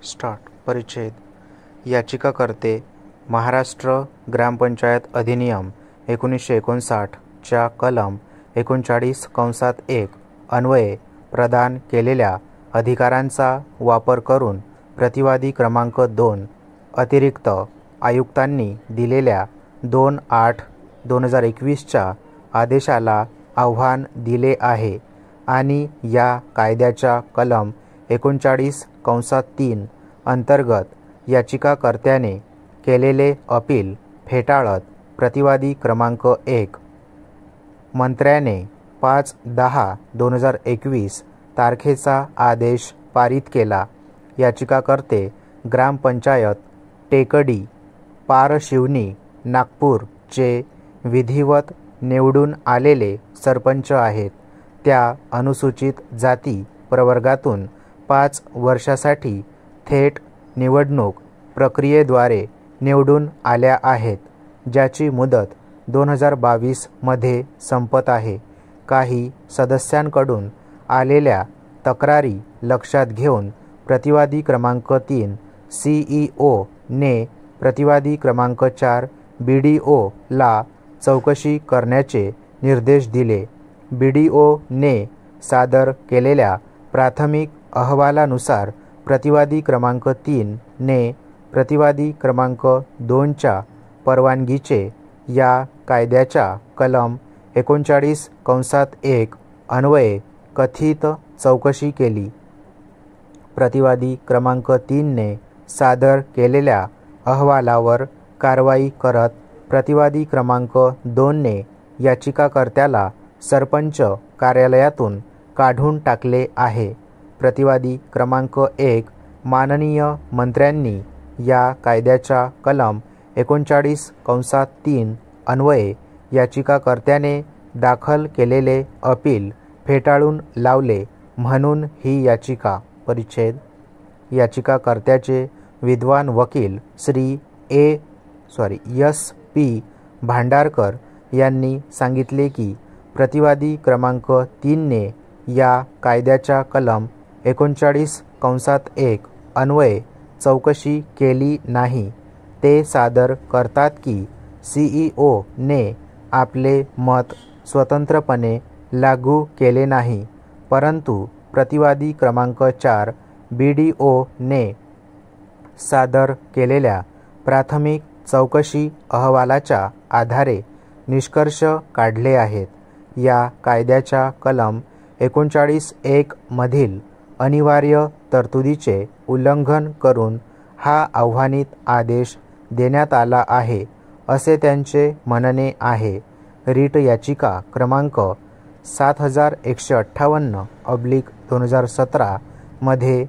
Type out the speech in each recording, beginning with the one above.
परिच्छेद याचिकाकर्ते महाराष्ट्र ग्रामपंचायत अधिनियम 1959 च्या कलम 39(1) अन्वये प्रदान केलेल्या अधिकारांचा वापर करून प्रतिवादी क्रमांक 2 अतिरिक्त आयुक्तांनी दिलेल्या 2/8/2021 च्या आदेशाला आव्हान दिले आहे आणि या कायद्याच्या कलम 39(3) अंतर्गत याचिकाकर्त्याने केलेले अपील फेटाळत प्रतिवादी क्रमांक 1 मंत्र्याने 5/10/2021 तारखेचा आदेश पारित केला. याचिकाकर्ते ग्रामपंचायत टेकडी पारशिवनी नागपूर चे विधिवत निवडून आलेले सरपंच आहेत. त्या अनुसूचित जाती प्रवर्गातून 5 वर्षासाठी थेट निवडणूक प्रक्रियेद्वारे निवडून आल्या आहेत, ज्याची मुदत 2022 मध्ये संपत आहे. काही सदस्यांकडून आलेल्या तक्रारी लक्षात घेऊन प्रतिवादी क्रमांक 3 CEO ने प्रतिवादी क्रमांक 4 BDO ला चौकशी करण्याचे निर्देश दिले. BDO ने सादर केलेल्या प्राथमिक अहवालानुसार प्रतिवादी क्रमांक 3 ने प्रतिवादी क्रमांक 2 च्या परवानगीचे या कायद्याच्या कलम 39(1) अन्वये कथित चौकशी केली. प्रतिवादी क्रमांक 3 ने सादर केलेल्या अहवालावर कारवाई करत प्रतिवादी क्रमांक 2 ने याचिकाकर्त्याला सरपंच कार्यालयातून काढून टाकले आहे. प्रतिवादी क्रमांक 1 माननीय मंत्र्यांनी या कायद्याच्या कलम 39(3) अन्वये याचिकाकर्त्याने दाखल केलेले अपील फेटाळून लावले म्हणून ही याचिका. परिच्छेद याचिकाकर्त्याचे विद्वान वकील श्री S.P. भांडारकर यांनी सांगितले की प्रतिवादी क्रमांक 3 ने या कायद्याच्या कलम 39(1) अन्वये चौकशी केली नाही. ते सादर करतात की CEO ने आपले मत स्वतंत्रपणे लागू केले नाही, परंतु प्रतिवादी क्रमांक 4 BDO ने सादर केलेल्या प्राथमिक चौकशी अहवालाच्या आधारे निष्कर्ष काढले आहेत. या कायद्याच्या कलम 39(1) मधील अनिवार्य तरतुदीचे उल्लंघन करून हा आव्हानित आदेश देण्यात आला आहे, असे त्यांचे म्हणणे आहे. रीट याचिका क्रमांक 7158/2017 मध्ये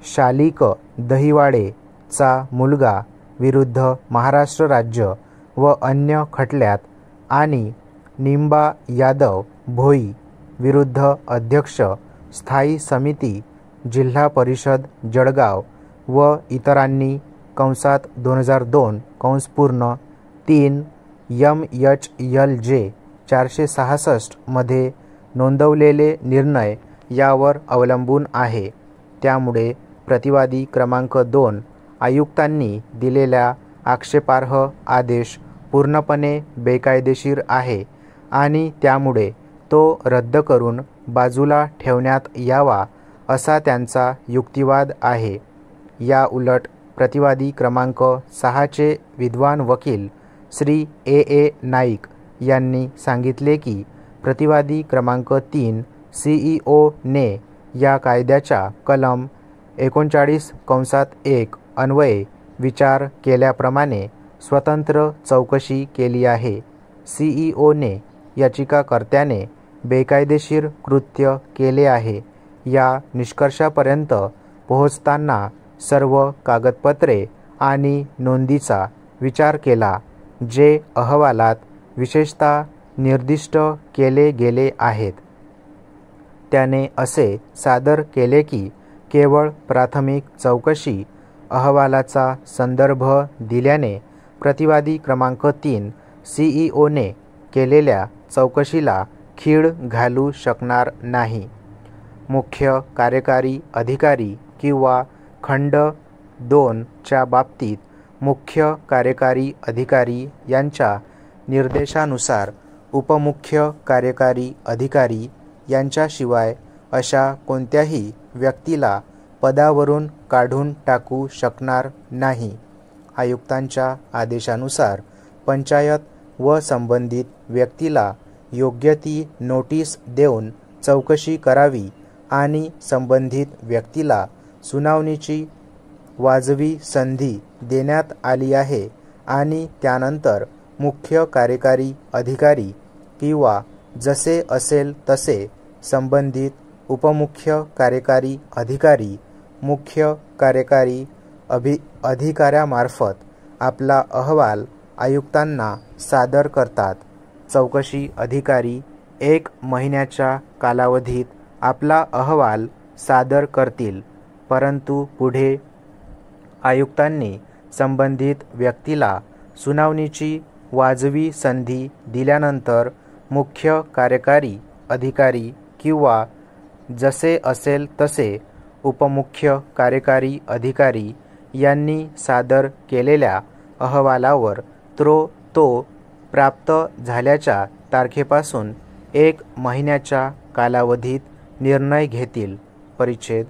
शालिक दहिवाडे चा मुलगा विरुद्ध महाराष्ट्र राज्य व अन्य खटल्यात आणि निंबा यादव भोई विरुद्ध अध्यक्ष स्थायी समिती जिल्हा परिषद जळगाव व इतरांनी (2002) 3 MHLJ 466 मध्ये नोंदवलेले निर्णय यावर अवलंबून आहे. त्यामुळे प्रतिवादी क्रमांक 2 आयुक्तांनी दिलेला आक्षेपार्ह आदेश पूर्णपणे बेकायदेशीर आहे आणि त्यामुळे तो रद्द करून बाजूला ठेवण्यात यावा, असा त्यांचा युक्तिवाद आहे. या उलट प्रतिवादी क्रमांक 6 चे विद्वान वकील श्री A. नाईक यांनी सांगितले की प्रतिवादी क्रमांक 3 CEO ने या कायद्याच्या कलम 39(1) अन्वये विचार केल्याप्रमाणे स्वतंत्र चौकशी केली आहे. CEO ने याचिकाकर्त्याने बेकायदेशीर कृत्य केले आहे या निष्कर्षापर्यंत पोहोचताना सर्व कागदपत्रे आणि नोंदीचा विचार केला, जे अहवालात विशेषतः निर्दिष्ट केले गेले आहेत. त्याने असे सादर केले की केवळ प्राथमिक चौकशी अहवालाचा संदर्भ दिल्याने प्रतिवादी क्रमांक 3 CEO ने केलेल्या चौकशीला खीळ घालू शकणार नाही. मुख्य कार्यकारी अधिकारी किंवा खंड 2 च्या बाबतीत मुख्य कार्यकारी अधिकारी यांच्या निर्देशानुसार उपमुख्य कार्यकारी अधिकारी यांच्याशिवाय अशा कोणत्याही व्यक्तीला पदावरून काढून टाकू शकणार नाही. आयुक्तांच्या आदेशानुसार पंचायत व संबंधित व्यक्तीला योग्य ती नोटीस देऊन चौकशी करावी आणि संबंधित व्यक्तीला सुनावणीची वाजवी संधी देण्यात आली आहे आणि त्यानंतर मुख्य कार्यकारी अधिकारी किंवा जसे असेल तसे संबंधित उपमुख्य कार्यकारी अधिकारी मुख्य कार्यकारी अधिकाऱ्यामार्फत आपला अहवाल आयुक्तांना सादर करतात. चौकशी अधिकारी 1 महिन्याच्या कालावधीत आपला अहवाल सादर करतील, परंतु पुढे आयुक्तांनी संबंधित व्यक्तीला सुनावणीची वाजवी संधी दिल्यानंतर मुख्य कार्यकारी अधिकारी किंवा जसे असेल तसे उपमुख्य कार्यकारी अधिकारी यांनी सादर केलेल्या अहवालावर तो प्राप्त झाल्याच्या तारखेपासून 1 महिन्याच्या कालावधीत निर्णय घेतील. परिच्छेद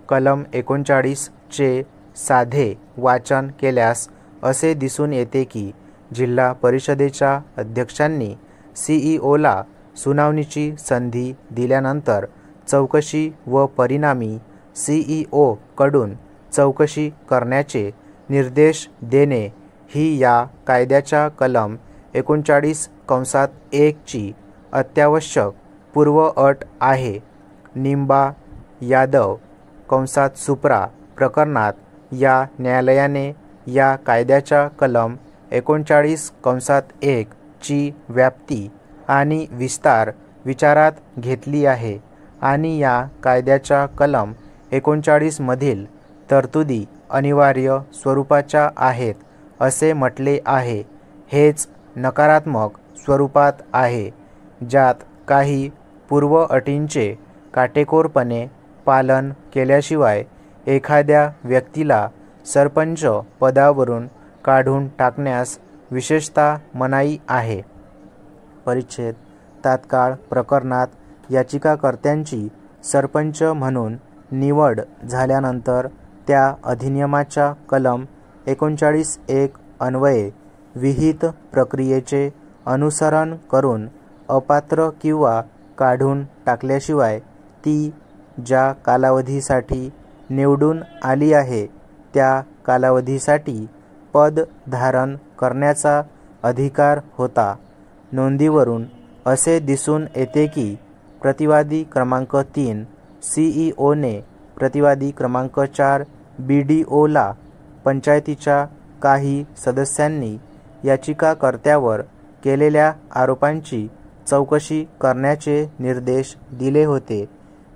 कलम 39 चे साधे वाचन केल्यास असे दिसून येते की जिल्हा परिषदेच्या अध्यक्षांनी सीईओला सुनावणीची संधी दिल्यानंतर चौकशी व परिणामी सीईओ कडून चौकशी करण्याचे निर्देश देणे ही या कायद्याच्या कलम 39(1) ची अत्यावश्यक पूर्वअट आहे. निंबा यादव (सुप्रा) प्रकरणात या न्यायालयाने या कायद्याच्या कलम 39(1) ची व्याप्ती आणि विस्तार विचारात घेतली आहे आणि या कायद्याच्या कलम 39 मधील तरतुदी अनिवार्य स्वरूपाच्या आहेत असे म्हटले आहे. हेच नकारात्मक स्वरूपात आहे, ज्यात काही पूर्वअटींचे काटेकोरपणे पालन केल्याशिवाय एखाद्या व्यक्तीला सरपंच पदावरून काढून टाकण्यास विशेषतः मनाई आहे. परिच्छेद तात्काळ प्रकरणात याचिकाकर्त्यांची सरपंच म्हणून निवड झाल्यानंतर त्या अधिनियमाच्या कलम 39(1) अन्वये विहित प्रक्रियेचे अनुसरण करून अपात्र किंवा काढून टाकल्याशिवाय ती ज्या कालावधीसाठी निवडून आली आहे त्या कालावधीसाठी पद धारण करण्याचा अधिकार होता. नोंदीवरून असे दिसून येते की प्रतिवादी क्रमांक 3 सीईओने प्रतिवादी क्रमांक 4 बीडीओला पंचायतीच्या काही सदस्यांनी याचिकाकर्त्यावर केलेल्या आरोपांची चौकशी करण्याचे निर्देश दिले होते.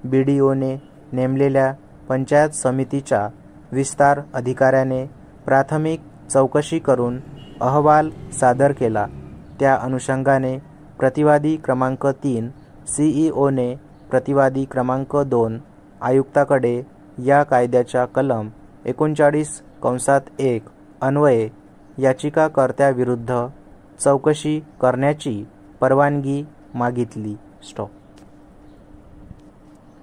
बीडीओने नेमलेल्या पंचायत समितीच्या विस्तार अधिकाऱ्याने प्राथमिक चौकशी करून अहवाल सादर केला. त्या अनुषंगाने प्रतिवादी क्रमांक 3 सीईओने प्रतिवादी क्रमांक 2 आयुक्ताकडे या कायद्याच्या कलम 39(1) अन्वये याचिकाकर्त्याविरुद्ध चौकशी करण्याची परवानगी मागितली.